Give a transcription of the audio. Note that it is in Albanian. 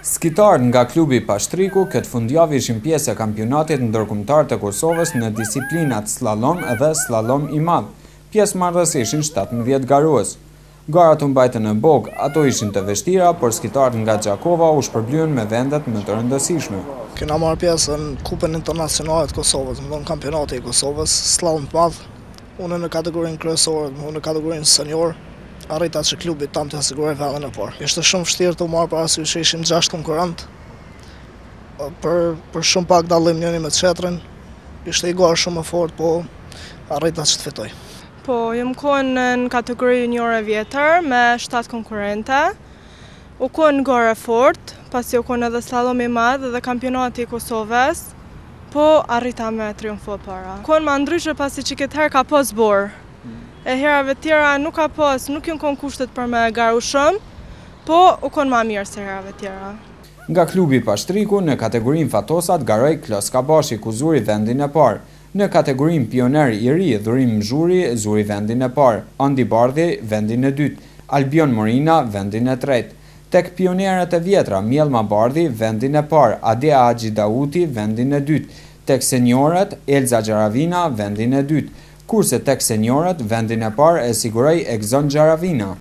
Skitarët nga klubi Pashtriku këtë fundjavë ishin pjesë e kampionatit ndërkombëtar të Kosovës në disiplinat slalom dhe slalom i madh. Pjesëmarrës ishin 17 garues. Garat u mbajtën në bog, ato ishin të vështira, por skitarët nga Gjakova u shpërblyen me vendet më të rëndësishme. Kena marrë pjesë në Kupën Internacionale të Kosovës, në kampionati i Kosovës, slalom të madh. Unë në kategorinë kryesore, unë në kategorinë senior. Arrita që klubi tam të asiguroj vendin e parë. Ishte shumë vështirë të marrë parasysh që ishim 6 konkurrent. Për shumë pak dallim njëri me tjetrin. Ishte i garë shumë e fortë, po arrita që të fitoj. Po, jam konë në kategori juniore vjetër me 7 konkurrente. U konë garë e fortë, pasi u konë edhe slalom i madh dhe kampionati i Kosovës, po arrita me triumfo para. Konë ma ndryshe pasi që këtë herë ka pas borë. E herave tjera nuk ka pas, nuk jënë konë kushtet për me garu shumë, po u konë ma mirë se herave tjera. Nga klubi Pashtriku, në kategorinë fatosat garoj Klos Kabashi ku zuri vendin e parë. Në kategorinë pioner i ri, Dhurim Mzhuri zuri vendin e parë, Andi Bardhi vendin e dytë, Albion Morina vendin e tretë. Tek pionerët e vjetra, Mjelma Bardhi vendin e parë, Adea Haxhidauti vendin e dytë, tek seniorët, Elza Gjaravina vendin e dytë. Kurse tek seniorët, vendin e parë e siguroi Egzon Gjaravina.